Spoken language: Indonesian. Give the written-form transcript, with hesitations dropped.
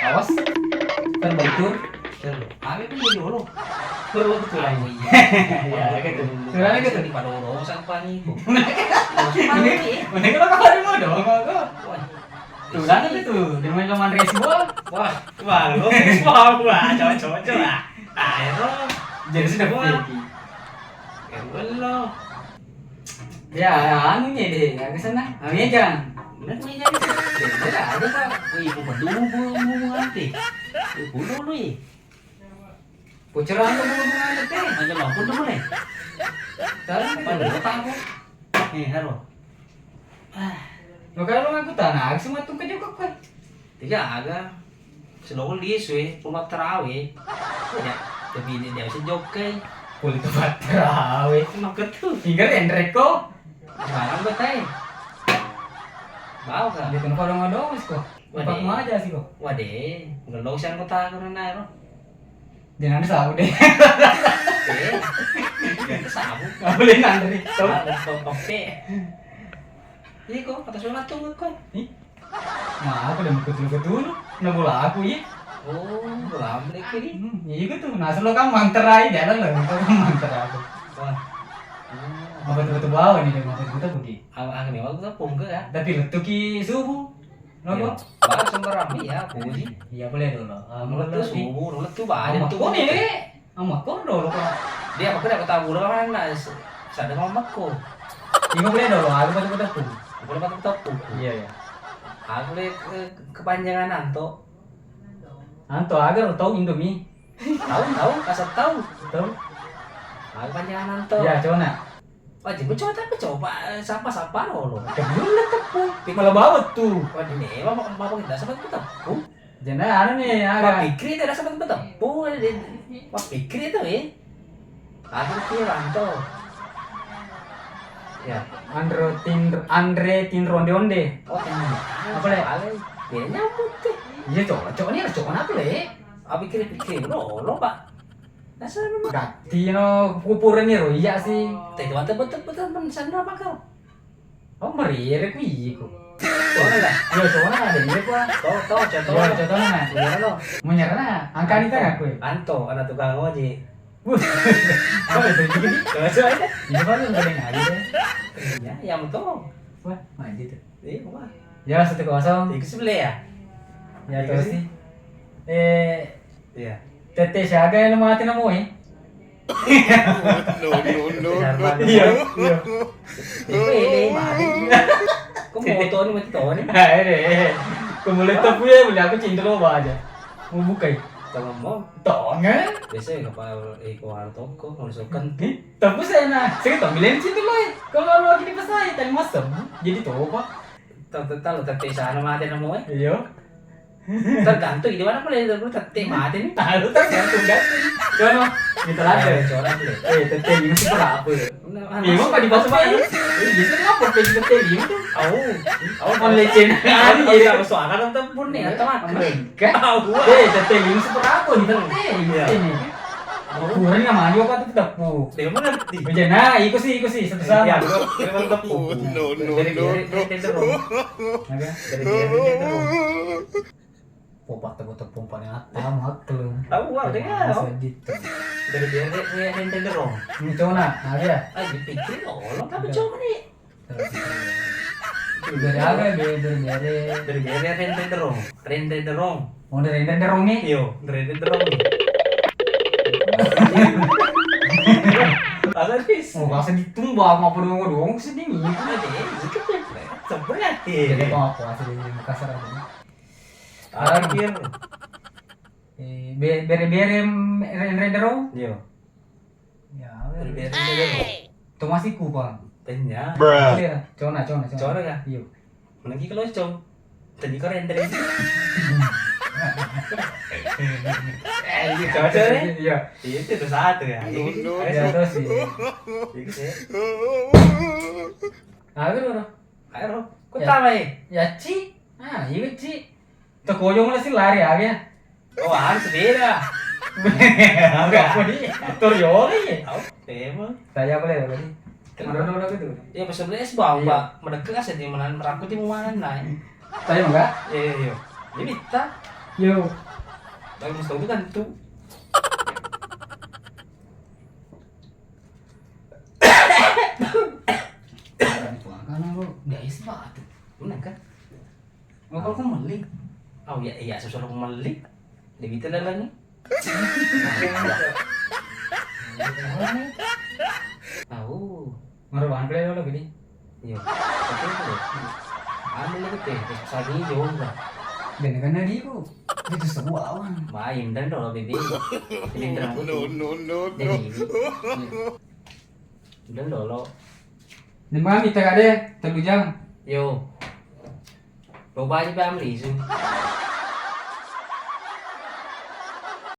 Awas, kan betul. Kami pun jadi dulu. Perlu betul. Oh iya. Ya, gitu. Sebenarnya gitu di Padoro sampai nih. Mending kalau kemarin mau dong, kok. Tuh, kan itu, di main lawan Resbol. Wah, lu wah, cocok lah. Ayo, Jadi sudah Wah. pergi. lo. Ya, anunya deh, ke sana. Anunya jangan. Bener punya jadi. Bener ada pak. Wih, bu nanti. Bu dulu ya. Bocoran lu hubungan teh. Aja maupun dulu nih. Sekarang Pada lo tahu. Haro. lo kalau ngaku tanah, semua tuh kejokok kan. Tiga aga. Selalu liswe, rumah terawih. Ya, tapi dia bisa jokai. Kulit tempat terawih. Emang ketuh. Tinggal Enrico. Sekarang betain. Bau kan? Di tempat dong kok. Waduh. Pak mau aja sih kok. Waduh, nggak losan kota karena naro. Jangan sabu deh. Yang sabu. Enggak boleh ngantri. Tahu? Oke. Ini kok kata suara tunggu kok. Ih. Nah, aku udah betul-betul. Nah, bola aku ya. Oh, belum lagi nih. Iya gitu. Nah, selalu kamu manterai jalan lah. Itu kamu manterai aku. Wah. Apa betul bawa nih dengan betul pergi. Ang ini waktu tepung ke ya. Tapi letuki subuh. Nopo? Baru sembarang ya, puji. Iya boleh dulu. Mulut tuh subuh, mulut tuh banyak Amak tuh. kok nih? Amak kok dulu kok. Dia apa kena ketahu dulu kan? Sadar mama ko. Iya boleh dulu. Aku baca betul. Boleh pakai tepung. Iya ya. Aku lihat kepanjangan Anto. Anto agar tahu Indomie. Tahu, kasar tahu. Tahu? Aku panjangan Anto. Ya, coba nak. Wajib coba tapi coba sapa lo. Kebulan tepung. Malah bawa tuh. Waduh nih, mau kita sama kita tepung. Jangan anu nih Wah agak. pikir itu ada sama kita tepung. Wah pikir itu ya. Aku kira Anto. Ya, Andre Tinronde Onde. oh tenang. Apa, Le? Dia nyambut deh. Iya cowok ini harus cowok apa le? Aku pikir lo pak. Dasar memang. Gati no kupuran nih iya sih. Tapi betul benar apa kau? Oh meririk wih kok. Tahu nggak? Yo cowok ada ini kok. Tahu contoh. Yo contohnya nah. Gimana lo? Menyerah angka ini kan aku. Anto, ada tukang ojek. Apa itu juga nih? Coba aja. Ini kan udah ada ngaji deh. Ya, yang betul. Wah maju tuh. Iya, wah. Ya 1-0. Itu sebelah ya? Ya terus sih. Iya. Tete siaga yang mati namo eh. Iya. Itu ini mati. Kok moto ini mati tahu nih? Aduh. Kemudian tapi ya boleh aku cinta lo aja. Mau buka ya? Kalau mau, Tongan. biasanya kapal keluar toko, masukkan. Tapi saya tahu bilang cinta lo ya. Kalau lo lagi di pasar tadi masam. Jadi tuh pak. Tahu terpisah nama mati nama Iya. tergantung di mana boleh tergantung mati nih. Tahu tergantung gantung. Coba kita lagi. Coba boleh. Tete ini masih berapa ya? Iya, Lima pak di pasar pak. Bisa ngapa pergi tete lima tuh? Tahu. Mau lecen. Iya, suara kan tempun nih, atau makan. Mereka. Tahu. Tete lima seberapa di tete ini? Kurang namanya apa tuh tepung. Dia mana ngerti? Nah, ikut sih satu sama. Ya, memang tepung. Dari tenderung. Naga. Dari tenderung. Popak tepung paling atam hakel. Tahu ada ya. Sedit. Dari tenderung. Ini cona, ada. Ah, dipikir lo tapi coba nih. Dari aga dari Dari tenderung. Tenderung. mau dari rongi. Iyo, dari tenderung. Asal bis. Oh, kasih ditumbang apa dong sedih nih. Sebenarnya. Jadi kok aku asli di Makassar ada. Akhir. Bere rendero. Iyo. Ya, Dari tenderung. itu masih ku bang. Tanya. Iya, cona. Cona kah? Iya. Lagi kalau cong. Tadi keren dari itu. Ini cocok nih. Iya. Itu tuh satu ya. Ya terus sih. Itu sih. Aku dulu. Ayo, kau tahu ya? Ya Ci. Ah, iya Ci. Terkoyong lah sih lari aja. Oh, harus beda. Enggak boleh. Torioli. Tahu, tema. Saya boleh tadi. Marono gitu. Ya pas sebenarnya es bau pak, mereka aja di mana merangkut di mana naik. Saya enggak. Iya. Ini kita, Yo. lagi mesti tahu kan tuh. Karena lo guys banget. Mana kan? Mau kalau kamu beli. Oh iya sesuatu meli. Dia gitu lah nih. Tahu. Marono play lo gini. Iya. Oke tuh. Ada lagi teh, sagi jauh lah. Dan kan tadi ku itu sebuah awan. Main dan dolo bebe. Ini terang no. Jadi. Dan dolo. Dan mami tak ada 3 jam. Yo. Coba aja pamri su.